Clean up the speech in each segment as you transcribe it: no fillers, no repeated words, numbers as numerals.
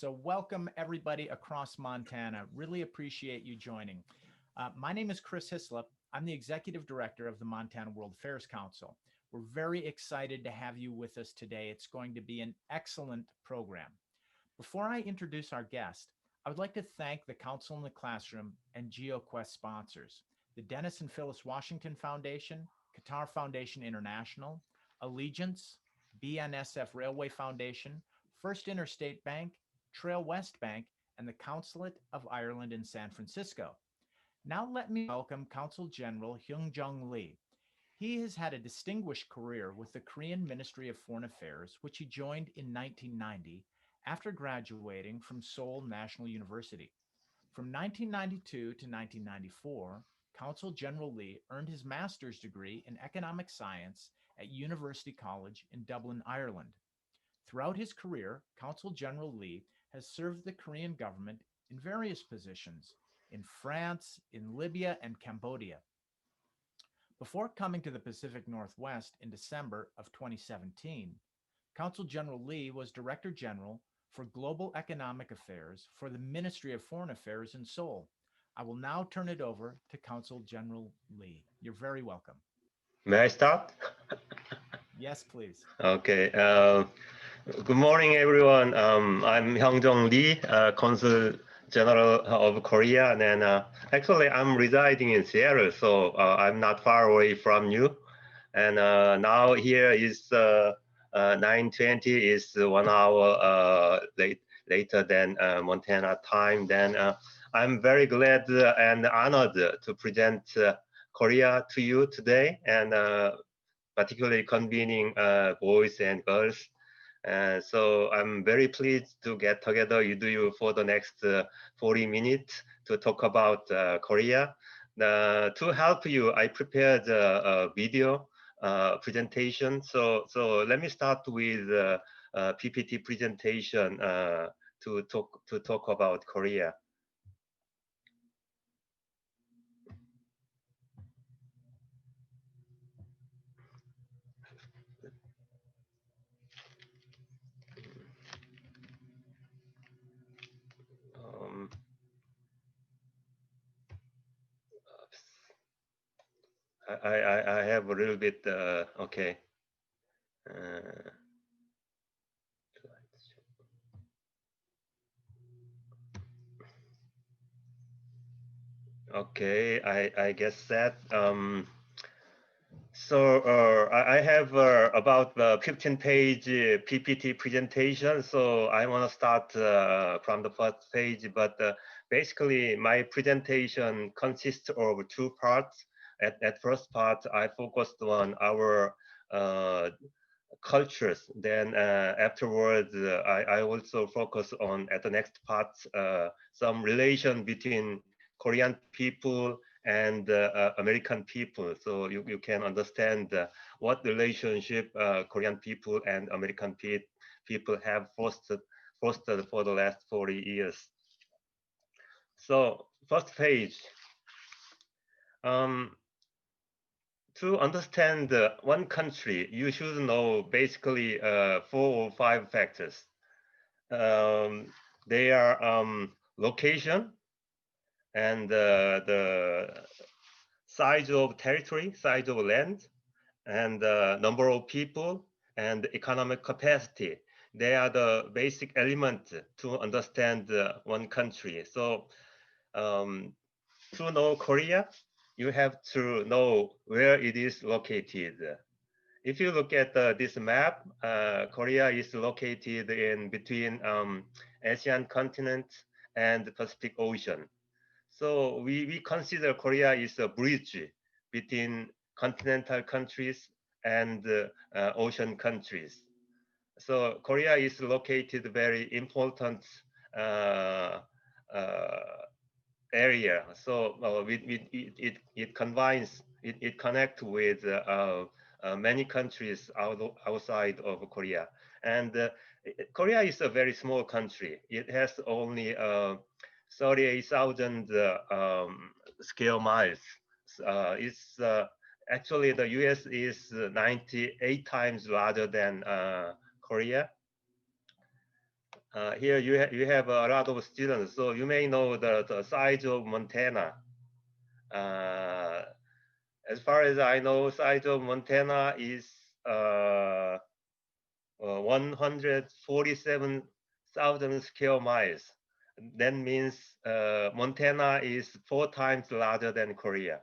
So welcome everybody across Montana. Really appreciate you joining. My name is Chris Hislop. I'm the Executive Director of the Montana World Affairs Council. We're very excited to have you with us today. It's going to be an excellent program. Before I introduce our guest, I would like to thank the Council in the Classroom and GeoQuest sponsors, the Dennis and Phyllis Washington Foundation, Qatar Foundation International, Allegiance, BNSF Railway Foundation, First Interstate Bank, Trail West Bank, and the Consulate of Ireland in San Francisco. Now let me welcome Consul General Lee. He has had a distinguished career with the Korean Ministry of Foreign Affairs, which he joined in 1990 after graduating from Seoul National University. From 1992 to 1994, Consul General Lee earned his master's degree in economic science at University College in Dublin, Ireland. Throughout his career, Consul General Lee has served the Korean government in various positions in France, in Libya, and Cambodia. Before coming to the Pacific Northwest in December of 2017, Consul General Lee was Director General for Global Economic Affairs for the Ministry of Foreign Affairs in Seoul. I will now turn it over to Consul General Lee. You're very welcome. May I start? Yes, please. Okay. Good morning, everyone. I'm Hyung-jong Lee, Consul General of Korea, and then actually I'm residing in Seattle, so I'm not far away from you. And now here is 9:20, is 1 hour later than Montana time. Then I'm very glad and honored to present Korea to you today, and particularly convening boys and girls. So I'm very pleased to get together with you for the next 40 minutes to talk about Korea. To help you, I prepared a video presentation. So let me start with PPT presentation to talk about Korea. I have a little bit, okay. Okay, I guess that. So I have about 15-page PPT presentation. So I want to start from the first page, but basically my presentation consists of two parts. At first part, I focused on our cultures. Then afterwards, I also focus on, at the next part, some relation between Korean people and American people. So you can understand what relationship Korean people and American people have fostered for the last 40 years. So first page. To understand one country, you should know basically 4 or 5 factors. They are location and the size of territory, size of land, and number of people and economic capacity. They are the basic elements to understand one country. So to know Korea, you have to know where it is located. If you look at this map, Korea is located in between Asian continent and the Pacific Ocean. So we consider Korea is a bridge between continental countries and ocean countries. So Korea is located very important uh, uh, area. So it combines, it connects with many countries outside of Korea. And Korea is a very small country. It has only 38,000 square miles. It's actually the US is 98 times larger than Korea. Here you have a lot of students, so you may know the size of Montana. As far as I know, size of Montana is 147,000 square miles. That means Montana is 4 times larger than Korea.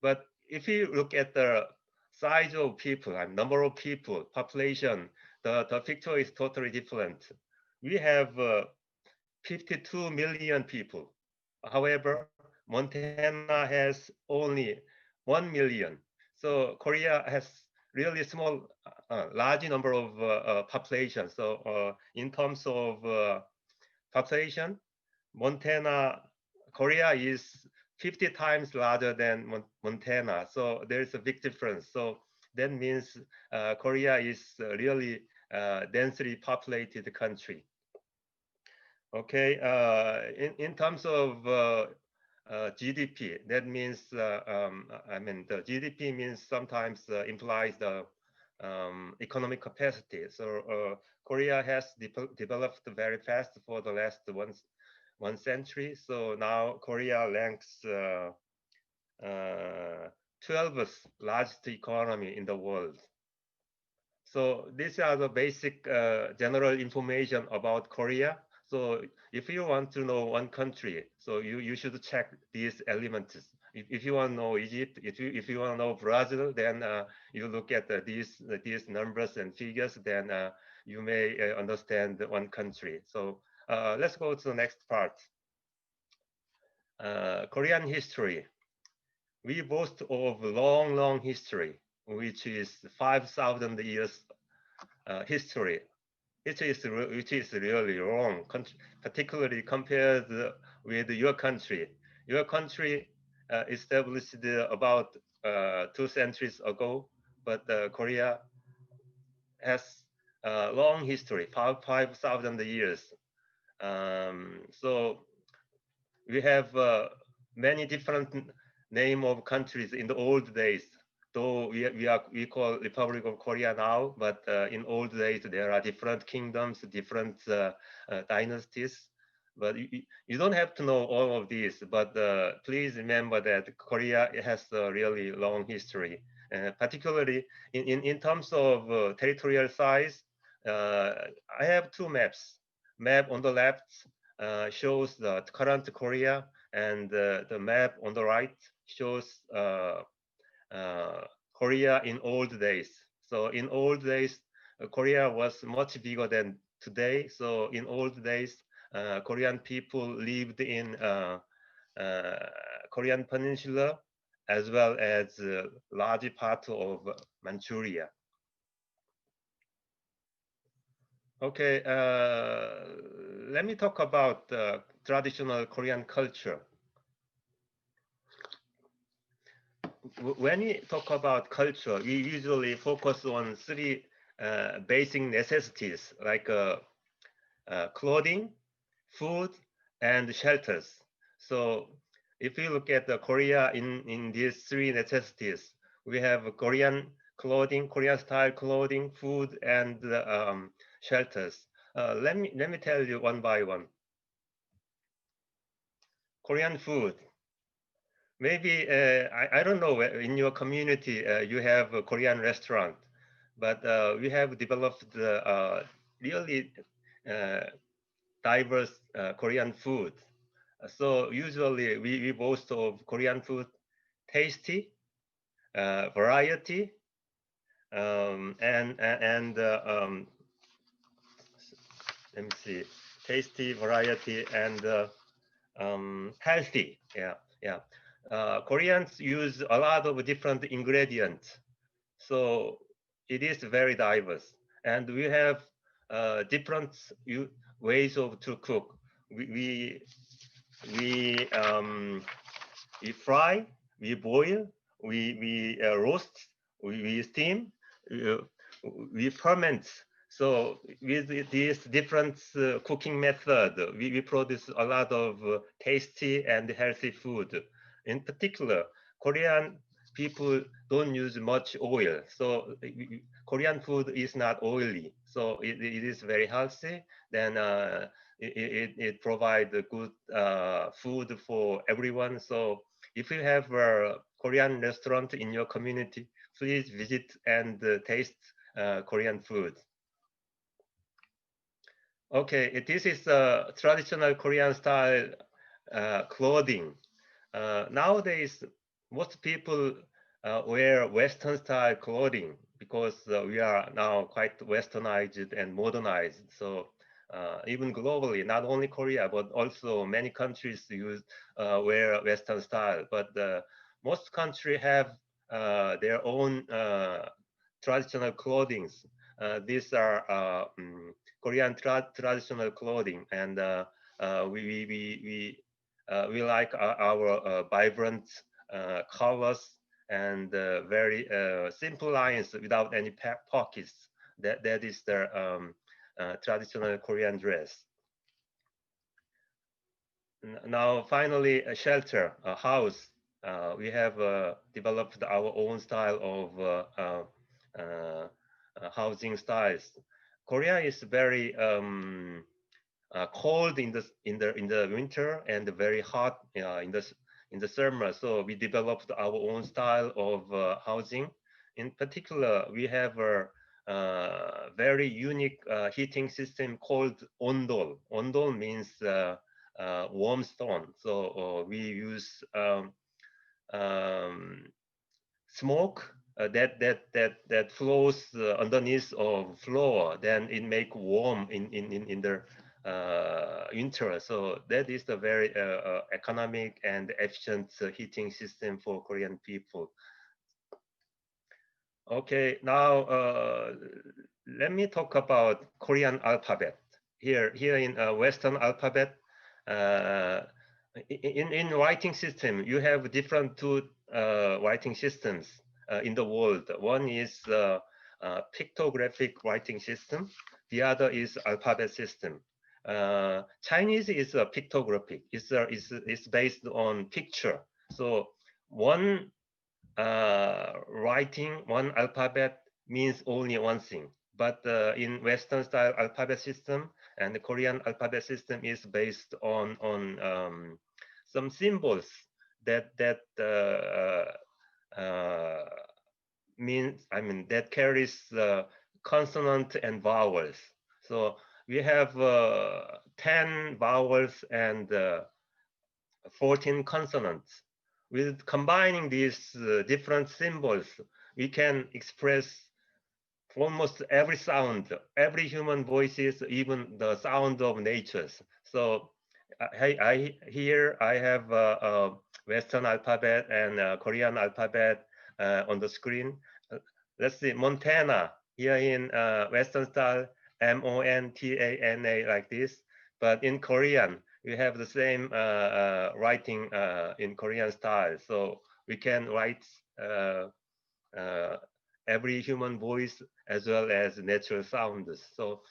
But if you look at the size of people and number of people, population, the picture is totally different. We have 52 million people. However, Montana has only 1 million. So Korea has really small, large number of population. So in terms of population, Montana, Korea is 50 times larger than Montana. So there's a big difference. So that means Korea is really densely populated country. Okay, in terms of GDP, that means, I mean, the GDP means sometimes implies the economic capacity. So Korea has developed very fast for the last one century. So now Korea ranks 12th largest economy in the world. So these are the basic general information about Korea. So if you want to know one country, so you should check these elements. If you want to know Egypt, if you want to know Brazil, then you look at these numbers and figures, then you may understand one country. So let's go to the next part. Korean history. We boast of long history, which is 5,000 years history, which is really wrong, particularly compared with your country. Your country established about 2 centuries ago, but Korea has a long history, 5,000 years. So we have many different name of countries in the old days. Though we call Republic of Korea now, but in old days there are different kingdoms, different dynasties. But you don't have to know all of these. But please remember that Korea has a really long history, particularly in terms of territorial size. I have two maps. Map on the left shows the current Korea, and the map on the right shows Korea in old days. So in old days, Korea was much bigger than today. So in old days, Korean people lived in Korean Peninsula as well as large part of Manchuria. Okay, let me talk about traditional Korean culture. When we talk about culture, we usually focus on three basic necessities like clothing, food, and shelters. So if you look at Korea in these three necessities, we have Korean clothing, Korean style clothing, food, and shelters. Let me tell you one by one. Korean food. Maybe I don't know, in your community you have a Korean restaurant, but we have developed really diverse Korean food. So usually we boast of Korean food tasty, variety, and let me see, tasty, variety, and healthy. Yeah. Koreans use a lot of different ingredients, so it is very diverse, and we have different ways of to cook. We fry, we boil, we roast, we steam, uh, we ferment. So with these different cooking method, we produce a lot of tasty and healthy food. In particular, Korean people don't use much oil. So Korean food is not oily. So it is very healthy. Then it provides good food for everyone. So if you have a Korean restaurant in your community, please visit and taste Korean food. Okay, this is traditional Korean style clothing. Nowadays, most people wear Western style clothing because we are now quite westernized and modernized. So even globally, not only Korea, but also many countries wear Western style. But most countries have their own traditional clothing. These are Korean traditional clothing, and we like our vibrant colors and very simple lines without any pockets. That is the traditional Korean dress. Now, finally, a shelter, a house. We have developed our own style of housing styles. Korea is very cold in the winter and very hot in the summer. So we developed our own style of housing. In particular, we have a very unique heating system called ondol. Ondol means warm stone. So we use um, smoke that flows underneath of floor, then it make warm in the winter. So that is the very economic and efficient heating system for Korean people. Okay, now let me talk about Korean alphabet. Here in Western alphabet, uh, in writing system, you have different two writing systems in the world. One is pictographic writing system. The other is alphabet system. Chinese is a pictographic. It's based on picture. So one writing, one alphabet means only one thing. But in Western style alphabet system and the Korean alphabet system is based on some symbols that means, I mean, that carries consonant and vowels. So we have 10 vowels and 14 consonants. With combining these different symbols, we can express almost every sound, every human voices, even the sound of natures. So here I have Western alphabet and Korean alphabet on the screen. Let's see, Montana, here in Western style, Montana like this. But in Korean, we have the same writing in Korean style. So we can write uh, every human voice as well as natural sounds. So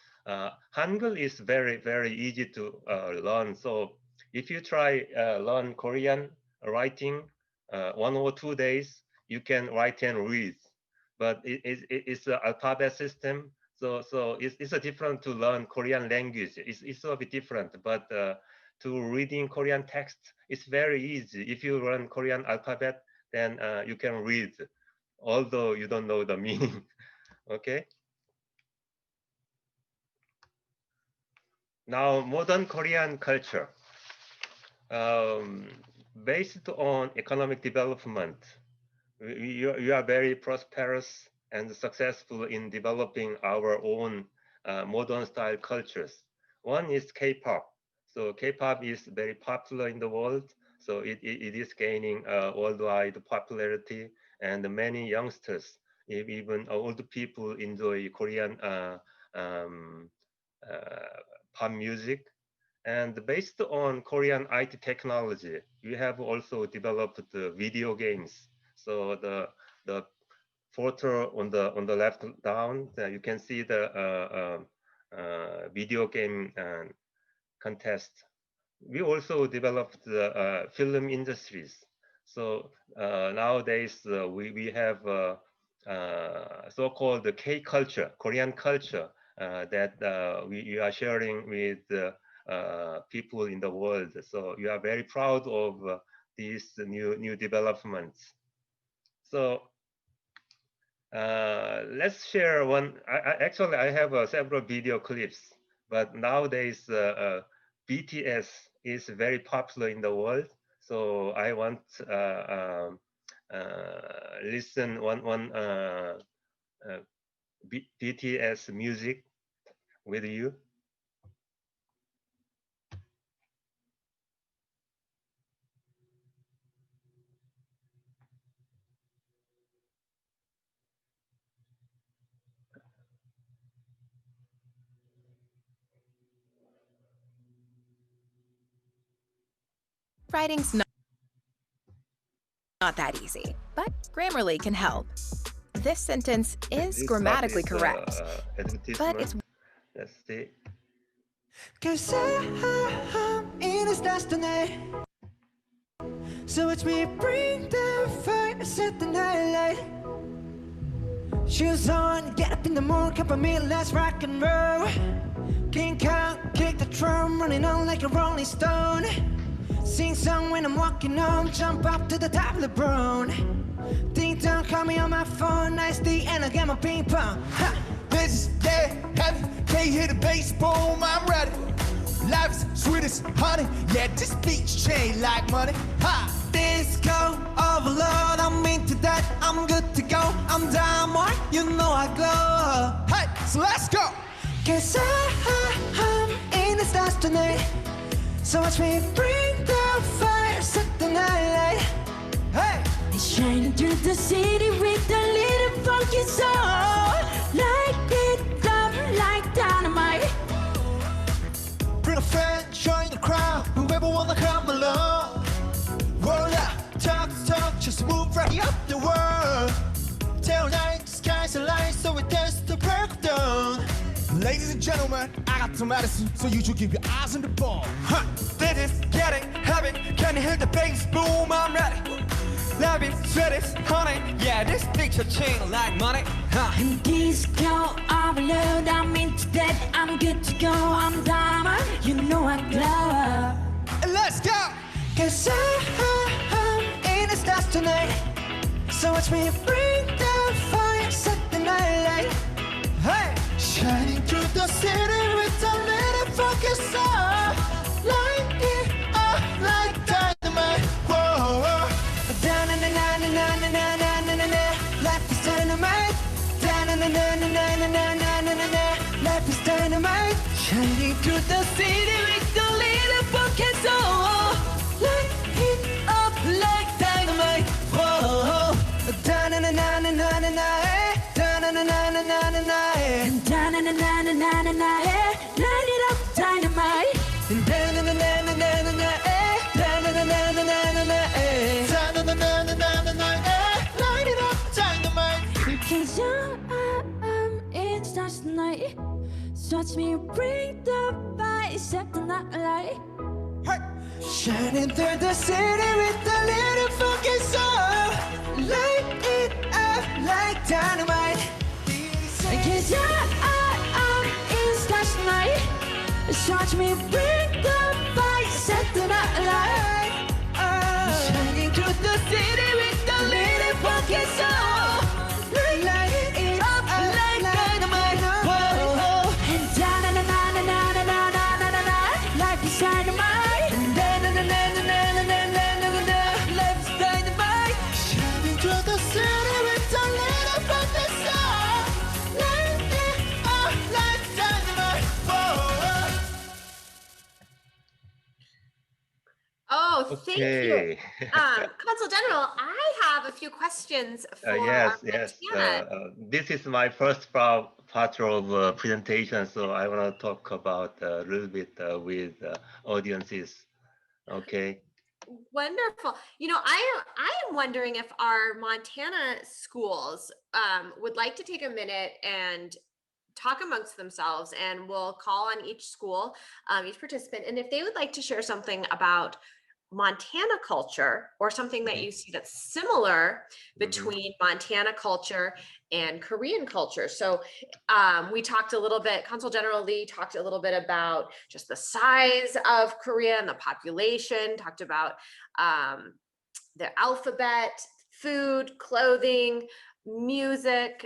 Hangul is very, very easy to learn. So if you try learn Korean writing 1 or 2 days, you can write and read. But it's an alphabet system. So it's a different to learn Korean language. It's a bit different, but to reading Korean text, it's very easy. If you learn Korean alphabet, then you can read although you don't know the meaning. Okay. Now, modern Korean culture, um, based on economic development, you are very prosperous and successful in developing our own modern style cultures. One is K-pop. So K-pop is very popular in the world. So it is gaining worldwide popularity, and many youngsters, even old people, enjoy Korean um, uh, pop music. And based on Korean IT technology, we have also developed the video games. So the photo on the left down, you can see the video game contest. We also developed the film industries. So nowadays we have so-called K culture, Korean culture that we are sharing with people in the world. So we are very proud of these new developments. So let's share one. Actually, I have several video clips, but nowadays BTS is very popular in the world. So I want listen one uh, BTS music with you. Writing's not that easy, but Grammarly can help. This sentence is This grammatically is, correct, but it's... Let's see. Cause I'm in a destiny. So watch me bring the fire, set the night light. Shoes on, get up in the morning, cup of meal, let's rock and roll. King Kong, kick the drum, running on like a rolling stone. Sing song when I'm walking home, jump up to the top of the brown. Ding dong, call me on my phone, nice D, and I get my ping pong. Ha! This is dead heavy, can't hear the bass, boom, I'm ready. Life's sweet as honey, yeah, this beat's chain like money. Ha! Disco overload, I'm into that, I'm good to go. I'm diamond, you know I glow. Hey, so let's go! Cause I'm in the stars tonight. So watch me bring the fire, set the night light. Hey! Shining through the city with a little funky soul. Light it up like dynamite. Bring a friend, join the crowd, whoever wanna come along. Roll up, talk, just move right up the world. Tell night, the skies are light, so we dance to break of dawn. Ladies and gentlemen, I got some medicine, so you should keep your eyes on the ball. Huh. This is getting heavy, can you hear the bass boom? I'm ready. Love it, sweat it, honey, yeah, this picture chain like money. Huh. And disco overload, I'm into that, I'm good to go. I'm diamond, you know I glow. And let's go! Cause I'm in the stars tonight. So watch me bring the fire, set the night light. Hey! Shining through the city with a little focus on. Light it up like dynamite. Whoa, whoa. Life is dynamite. Life is dynamite. Shining through the city with a little focus on. Light it up like dynamite. Whoa. Light it up dynamite. Light it up dynamite. Cause I'm in stars tonight. So watch me bring the fire, set the night light. Hey! Shining through the city with a little funky soul. Light it up like dynamite. Cause I'm in stars tonight. So watch me bring the fire, set the night light. Shining through the city with a little funky soul. Light it up like dynamite. Whoa. And life is dynamite. Life is dynamite. Shining through the city with a little focus on. Light it up like dynamite. Whoa. Oh, thank you. Okay. Consul General, I have a few questions for Yes. Montana. This is my first part of presentation, so I want to talk about a little bit with audiences. Okay. Wonderful. You know, I am wondering if our Montana schools would like to take a minute and talk amongst themselves, and we'll call on each school, each participant, and if they would like to share something about Montana culture or something that you see that's similar between Montana culture and Korean culture. So we talked a little bit, Consul General Lee talked a little bit about just the size of Korea and the population, talked about the alphabet, food, clothing, music,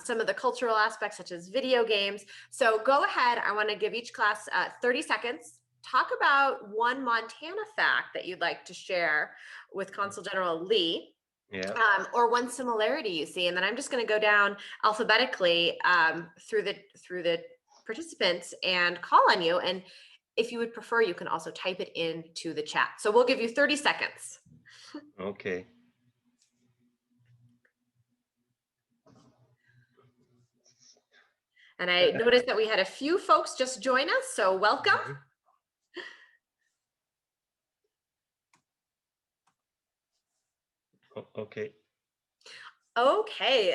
some of the cultural aspects such as video games. So go ahead, I want to give each class 30 seconds. Talk about one Montana fact that you'd like to share with Consul General Lee. Yeah. Or one similarity you see, and then I'm just going to go down alphabetically through the participants and call on you. And if you would prefer, you can also type it into the chat. So we'll give you 30 seconds. Okay. And I noticed that we had a few folks just join us, so welcome. Okay. Okay.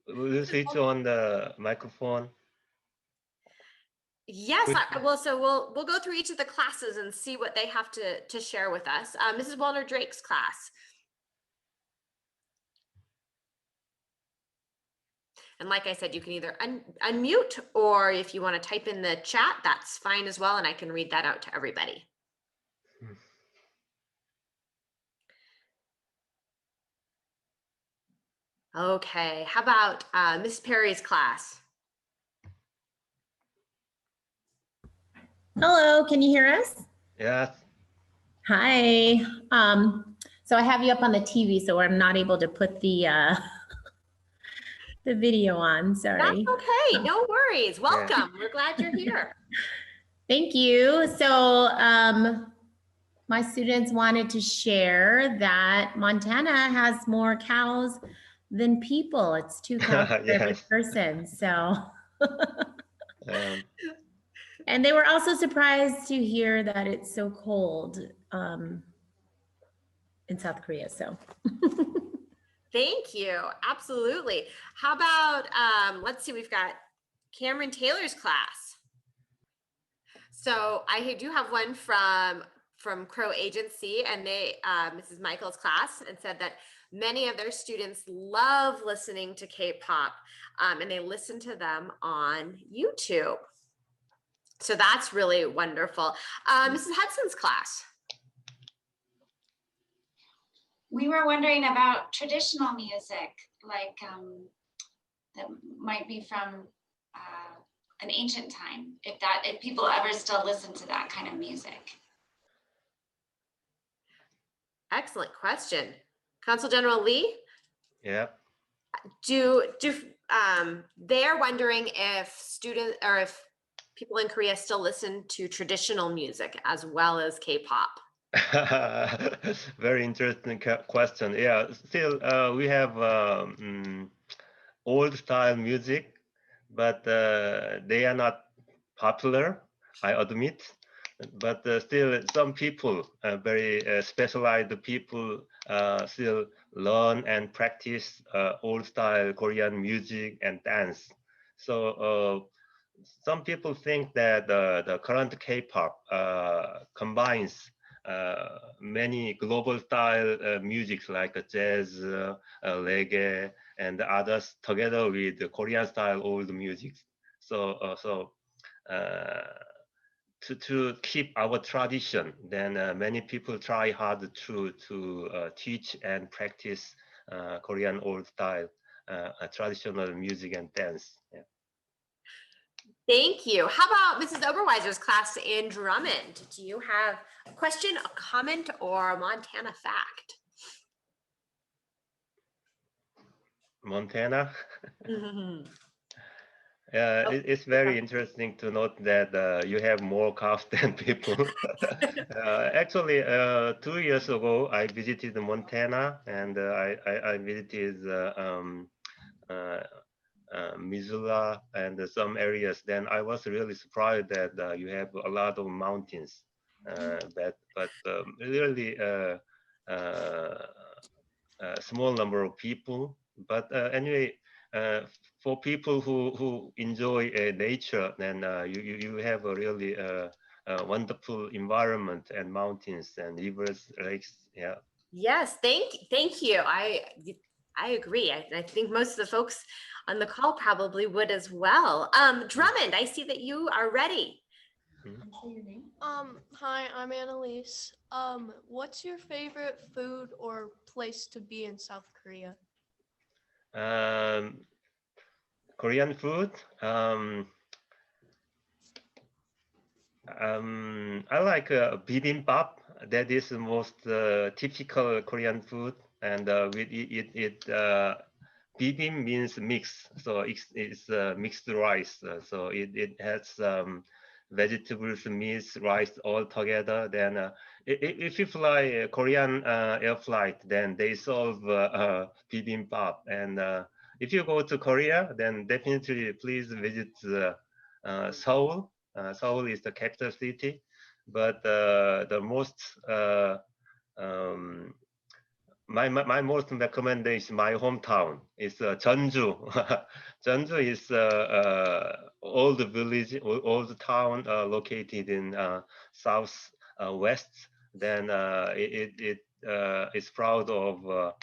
Will you switch on the microphone? Yes, so we'll go through each of the classes and see what they have to share with us. Mrs. Walner Drake's class. And like I said, you can either unmute, or if you want to type in the chat, that's fine as well, and I can read that out to everybody. Okay, how about Miss Perry's class? Hello, can you hear us? Yes. Hi. So I have you up on the TV, so I'm not able to put the the video on. Sorry. That's okay. No worries. Welcome. We're glad you're here. Thank you. So my students wanted to share that Montana has more cows than people. It's 2 cows for every Yes. person. So. Um, And they were also surprised to hear that it's so cold in South Korea. So. Thank you. Absolutely. How about, let's see, we've got Cameron Taylor's class. So I do have one from Crow Agency, and they, Mrs. Michael's class, and said that many of their students love listening to K-pop, and they listen to them on YouTube. So that's really wonderful. Mrs. Hudson's class. We were wondering about traditional music, like that might be from an ancient time, if people ever still listen to that kind of music. Excellent question. Consul General Lee? yeah. They're wondering if students or if people in Korea still listen to traditional music as well as K-pop. Very interesting question. Yeah, still we have old style music, but they are not popular, I admit. But still some people, very specialized people, still learn and practice old style Korean music and dance. So some people think that the current K-pop combines many global style music like jazz, reggae, and others together with the Korean style old music. So to keep our tradition, then many people try hard to teach and practice Korean old style traditional music and dance. Yeah. Thank you. How about Mrs. Oberweiser's class in Drummond? Do you have a question, a comment, or a Montana fact? Montana. Yeah, it's very interesting to note that you have more cows than people. Actually, 2 years ago, I visited Montana, and I visited Missoula and some areas. Then I was really surprised that you have a lot of mountains, but really small number of people. But anyway, for people who enjoy nature, then you have a really wonderful environment and mountains and rivers, lakes. Yeah. Yes, thank you. I agree. I think most of the folks on the call probably would as well. Drummond, I see that you are ready. Hi, I'm Annalise. What's your favorite food or place to be in South Korea? Korean food. I like bibimbap. That is the most typical Korean food, and with bibim means mix, so it's mixed rice. So it has vegetables, meat, rice all together. Then if you fly a Korean air flight, then they serve bibimbap. And if you go to Korea, then definitely please visit Seoul. Seoul is the capital city, but the most my most recommendation, my hometown is Jeonju. Jeonju is old village, old town located in south west. Then it is proud of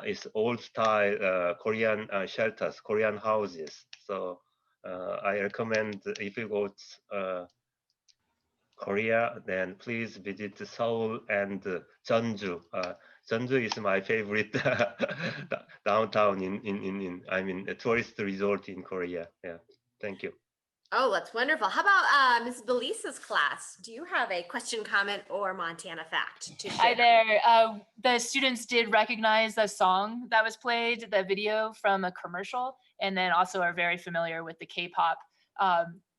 its old style Korean shelters, Korean houses. So I recommend if you go to Korea, then please visit Seoul and Jeonju. Jeonju is my favorite downtown in I mean a tourist resort in Korea. Yeah, thank you. Oh, that's wonderful. How about Ms. Belisa's class? Do you have a question, comment, or Montana fact to share? Hi there. The students did recognize the song that was played, the video from a commercial, and then also are very familiar with the K-pop.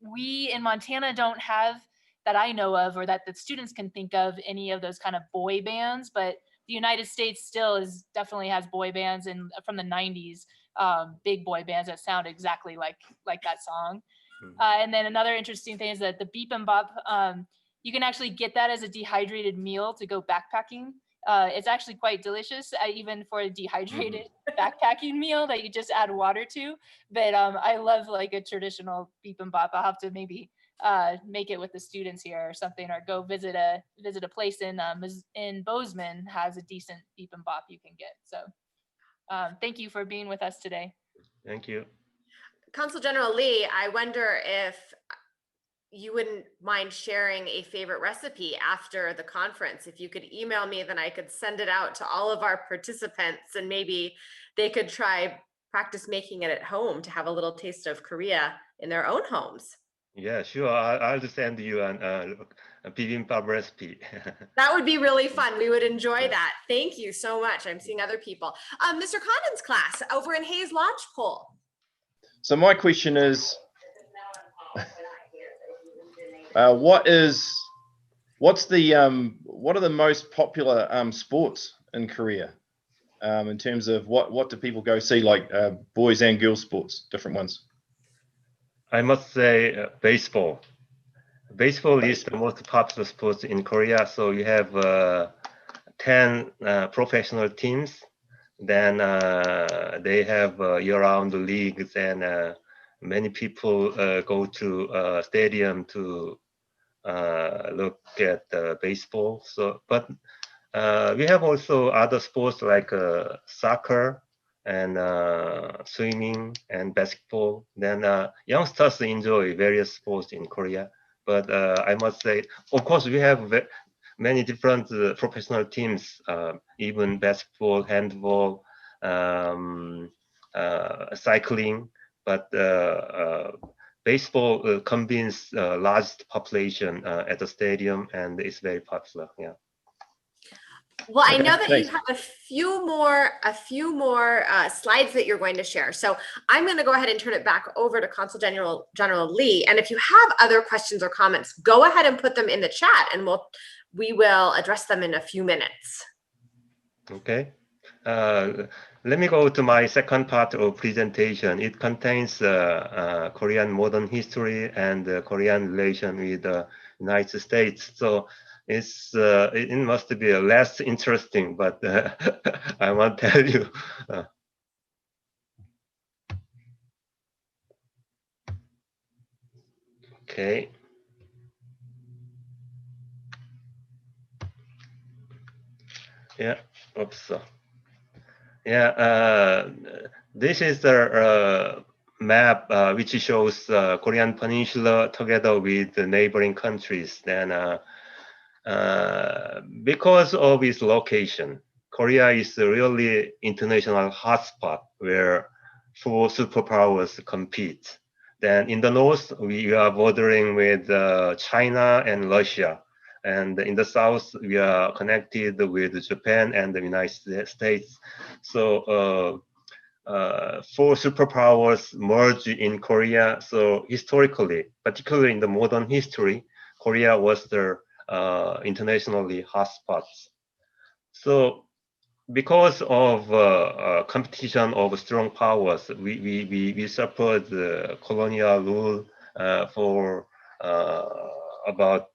We in Montana don't have, that I know of, or that the students can think of, any of those kind of boy bands, but the United States still definitely has boy bands from the 90s, big boy bands that sound exactly like that song. And then another interesting thing is that the bibimbap, you can actually get that as a dehydrated meal to go backpacking. It's actually quite delicious, even for a dehydrated backpacking meal that you just add water to. But I love like a traditional bibimbap. I'll have to maybe make it with the students here or something, or go visit a place in Bozeman has a decent bibimbap you can get. So thank you for being with us today. Thank you. Consul General Lee, I wonder if you wouldn't mind sharing a favorite recipe after the conference. If you could email me, then I could send it out to all of our participants, and maybe they could practice making it at home to have a little taste of Korea in their own homes. Yeah, sure. I'll send you a bibimbap recipe. That would be really fun. We would enjoy that. Thank you so much. I'm seeing other people. Mr. Condon's class over in Hayes Lodgepole. So my question is, what are the most popular sports in Korea in terms of what do people go see, like boys and girls sports, different ones? I must say baseball. Baseball is the most popular sport in Korea. So you have 10 professional teams. Then they have year-round leagues, and many people go to stadium to look at baseball. So, but we have also other sports like soccer and swimming and basketball. Then youngsters enjoy various sports in Korea. But I must say, of course, we have many different professional teams, even basketball, handball, cycling, but baseball combines large population at the stadium, and it's very popular. Yeah. Well, I know that you have a few more slides that you're going to share. So I'm going to go ahead and turn it back over to Consul General Lee. And if you have other questions or comments, go ahead and put them in the chat, and we will address them in a few minutes. Okay. Let me go to my second part of presentation. It contains Korean modern history and Korean relation with the United States. So it must be less interesting, but I want to tell you. Okay. Yeah. Oops. Yeah. This is the map which shows Korean Peninsula together with the neighboring countries. Then, because of its location, Korea is a really international hotspot where four superpowers compete. Then in the north, we are bordering with China and Russia. And in the south, we are connected with Japan and the United States. So four superpowers merged in Korea. So historically, particularly in the modern history, Korea was the internationally hotspots. So because of competition of strong powers, we suffered colonial rule for about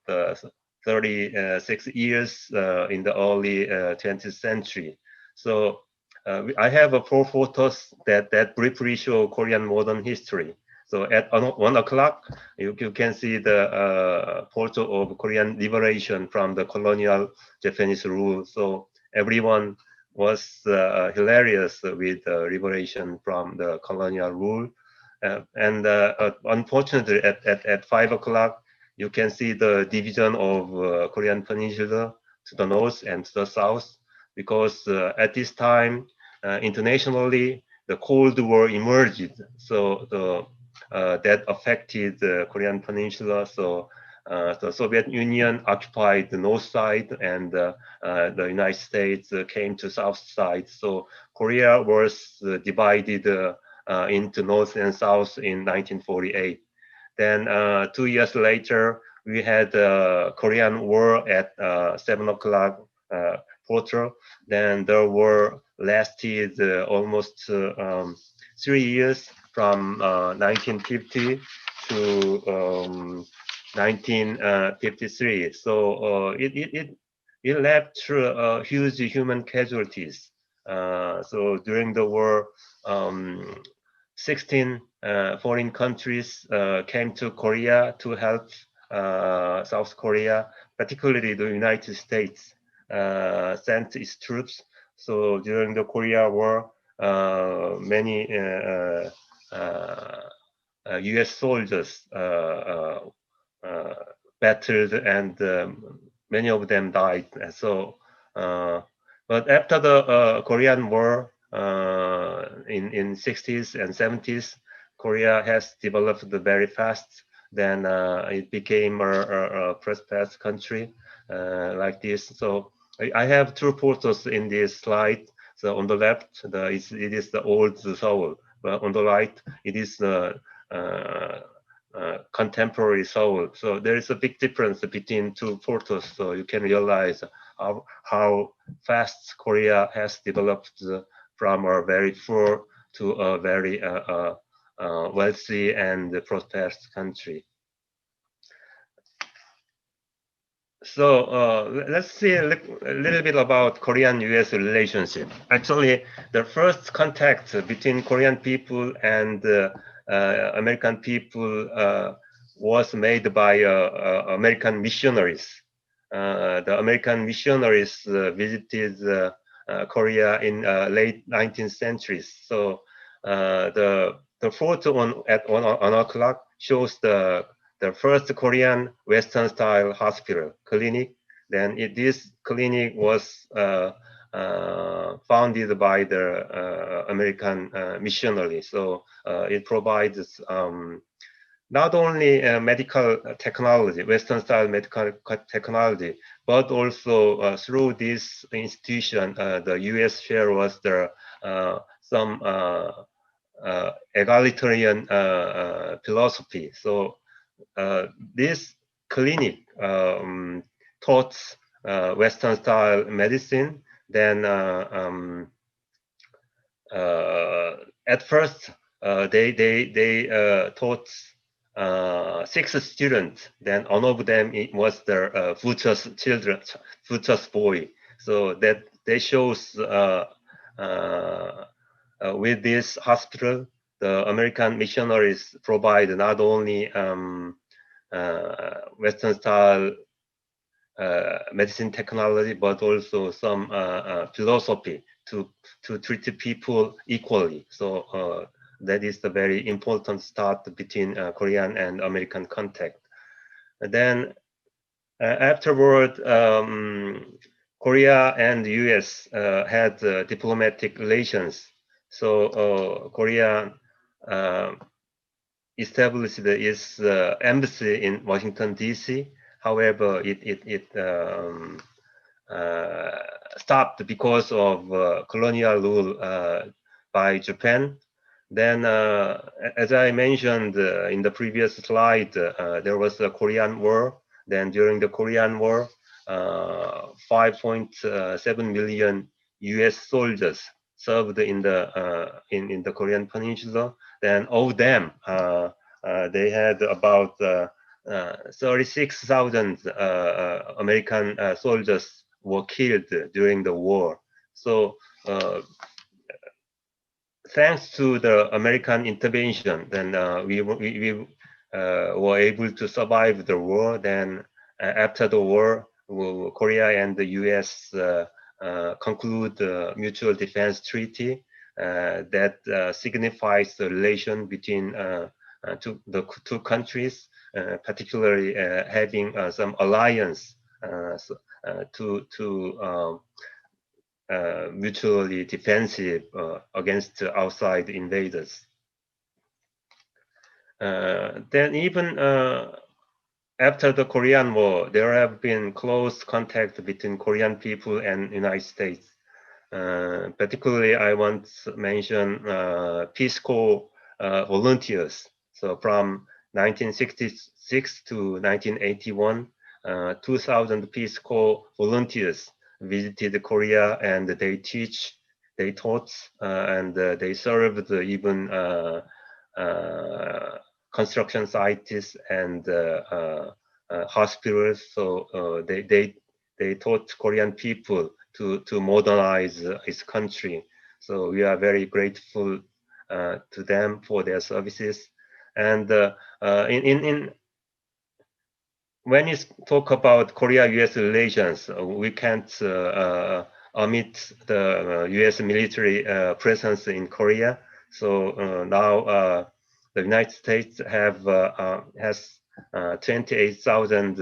36 years in the early 20th century. So I have four photos that briefly show Korean modern history. So at 1 o'clock, you can see the photo of Korean liberation from the colonial Japanese rule. So everyone was hilarious with liberation from the colonial rule. And unfortunately, at 5 o'clock, you can see the division of Korean Peninsula to the north and to the south, because at this time, internationally, the Cold War emerged. So that affected the Korean Peninsula. So the Soviet Union occupied the north side, and the United States came to south side. So Korea was divided into north and south in 1948. Then 2 years later, we had the Korean War at 7 o'clock quarter. Then the war lasted almost 3 years, from 1950 to 1953. So it left huge human casualties. So during the war, 16 foreign countries came to Korea to help South Korea, particularly the United States sent its troops. So during the Korea War, many U.S. soldiers battled, and many of them died. So, but after the Korean War in 60s and 70s, Korea has developed very fast. Then it became a prosperous country like this. So I have two photos in this slide. So on the left, it is the old Seoul, but on the right, it is the contemporary Seoul. So there is a big difference between two photos. So you can realize how fast Korea has developed from a very poor to a very wealthy and prosperous country. So let's see a little bit about Korean-US relationship. Actually, the first contact between Korean people and American people was made by American missionaries. The American missionaries visited Korea in late 19th century. So the photo at 1 o'clock shows the first Korean Western style hospital clinic. Then this clinic was founded by the American missionary. So it provides not only medical technology, Western style medical technology, but also through this institution, the U.S. share was there some egalitarian philosophy. So this clinic taught Western style medicine. Then at first they taught 6 students. Then one of them was their future's children, future's boy. So that shows with this hospital, the American missionaries provide not only Western style medicine technology, but also some philosophy to treat people equally. So that is the very important start between Korean and American contact. And then afterward, Korea and the U.S. Had diplomatic relations. So Korea established its embassy in Washington D.C. However, it stopped because of colonial rule by Japan. Then, as I mentioned in the previous slide, there was the Korean War. Then during the Korean War, 5.7 million U.S. soldiers served in the Korean Peninsula. Then of them, they had about 36,000 American soldiers were killed during the war. So thanks to the American intervention, then we were able to survive the war. Then after the war, Korea and the U.S. Conclude the Mutual Defense Treaty that signifies the relation between the two countries, particularly having some alliance to mutually defensive against outside invaders. Then even after the Korean War, there have been close contact between Korean people and United States. Particularly, I want to mention Peace Corps volunteers. So from 1966 to 1981, 2,000 Peace Corps volunteers visited Korea, and they taught, and they served even construction sites and hospitals. So they taught Korean people to modernize its country. So we are very grateful to them for their services. And when you talk about Korea-U.S. relations, we can't omit the U.S. military presence in Korea. So now the United States has 28,000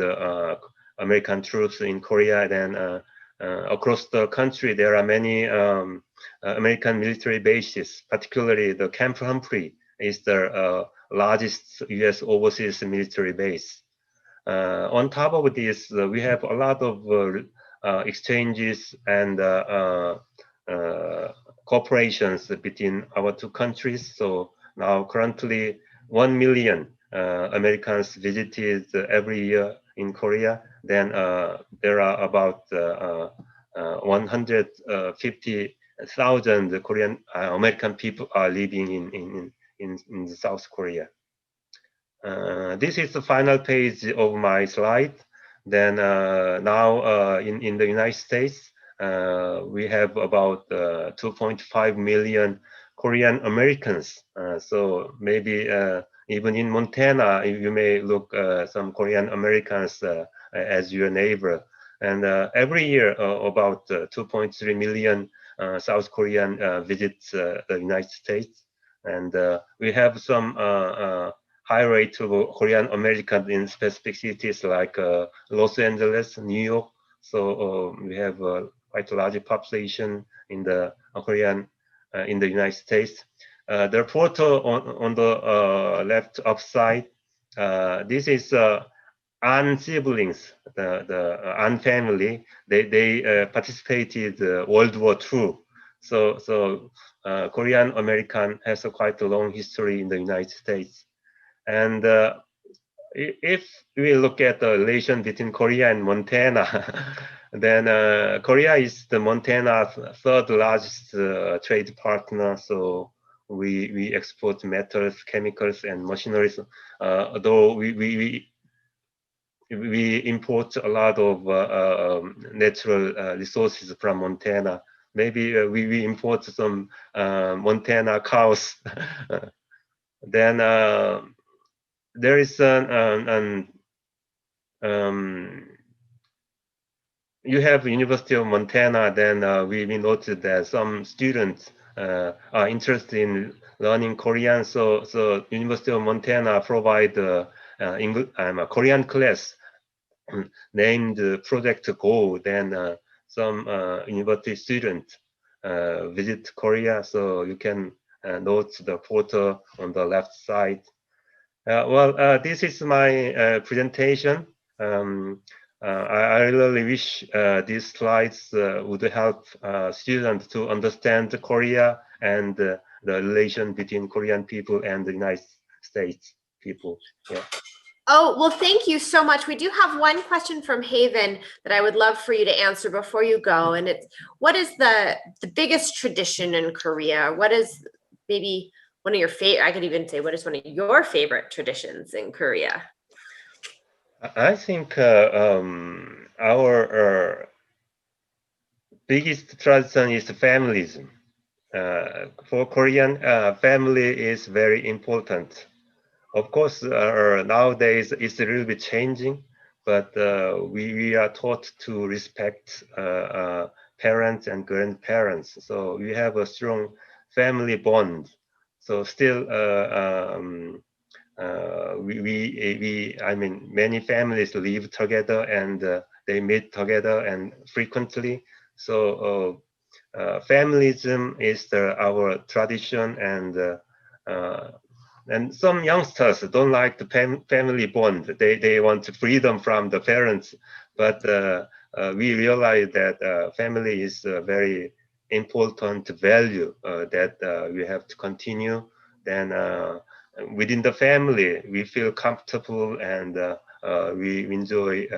American troops in Korea. Then across the country, there are many American military bases, particularly the Camp Humphrey is the largest U.S. overseas military base. On top of this, we have a lot of exchanges and cooperations between our two countries. So now currently 1 million Americans visited every year in Korea. Then there are about 150,000 Korean American people are living in South Korea. This is the final page of my slide. Then now in the United States, we have about 2.5 million Korean Americans. So maybe even in Montana, you may look some Korean Americans as your neighbor. And every year, about 2.3 million South Korean visit the United States. And we have some high rate of Korean Americans in specific cities like Los Angeles, New York. So we have quite a large population in the Korean in the United States. The photo on the left upside, this is An siblings, the An family. They participated World War II. So Korean American has a quite a long history in the United States. And if we look at the relation between Korea and Montana, then Korea is the Montana's third largest trade partner. So we export metals, chemicals, and machineries. Though we import a lot of natural resources from Montana. Maybe we import some Montana cows. Then there is you have University of Montana, then we noted that some students are interested in learning Korean. So University of Montana provide English, a Korean class named Project Go. Then some university students visit Korea, so you can note the photo on the left side. This is my presentation. I really wish these slides would help students to understand Korea and the relation between Korean people and the United States people. Yeah. Oh, well, thank you so much. We do have one question from Haven that I would love for you to answer before you go. And it's, what is the biggest tradition in Korea? What is maybe one of your favorite, I could even say, what is one of your favorite traditions in Korea? I think our biggest tradition is familism. For Korean, family is very important. Of course, nowadays it's a little bit changing, but we are taught to respect parents and grandparents. So we have a strong family bond. So still, I mean, many families live together and they meet together and frequently. So familism is our tradition, and some youngsters don't like the family bond. They want freedom from the parents, but we realize that family is a very important value that we have to continue. Then within the family, we feel comfortable and we enjoy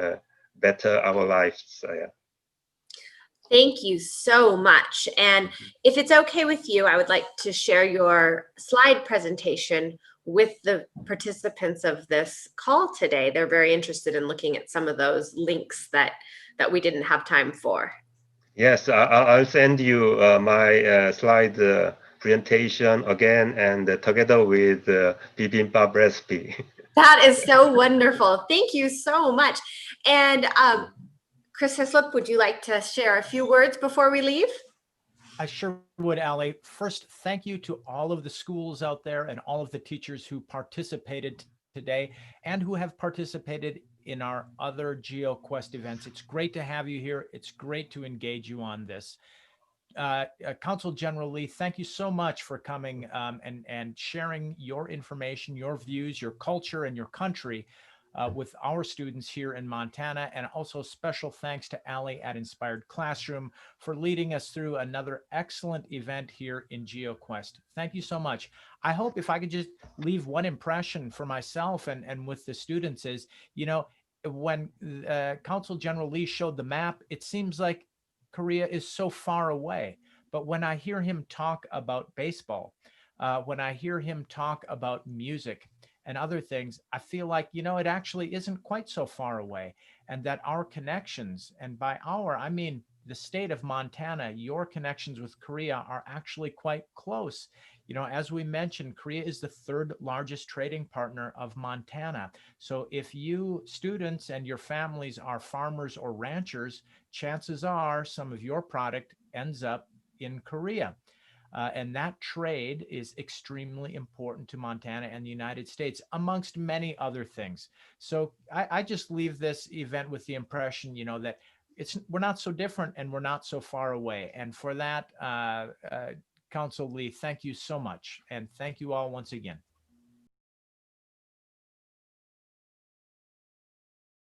better our lives. Yeah. Thank you so much. And if it's okay with you, I would like to share your slide presentation with the participants of this call today. They're very interested in looking at some of those links that we didn't have time for. Yes, I'll send you my slide presentation again, and together with bibimbap recipe. That is so wonderful. Thank you so much. And Chris Hislop, would you like to share a few words before we leave? I sure would, Ali. First, thank you to all of the schools out there and all of the teachers who participated today and who have participated in our other GeoQuest events. It's great to have you here. It's great to engage you on this. Consul General Lee, thank you so much for coming and sharing your information, your views, your culture, and your country with our students here in Montana. And also special thanks to Ali at Inspired Classroom for leading us through another excellent event here in GeoQuest. Thank you so much. I hope if I could just leave one impression for myself and with the students is, you know, when Consul General Lee showed the map, it seems like Korea is so far away. But when I hear him talk about baseball, when I hear him talk about music and other things, I feel like, you know, it actually isn't quite so far away, and that our connections, and by our, I mean the state of Montana, your connections with Korea are actually quite close. You know, as we mentioned, Korea is the third largest trading partner of Montana. So if you students and your families are farmers or ranchers, chances are some of your product ends up in Korea. And that trade is extremely important to Montana and the United States, amongst many other things. So I just leave this event with the impression, you know, that we're not so different and we're not so far away. And for that, Consul Lee, thank you so much. And thank you all once again.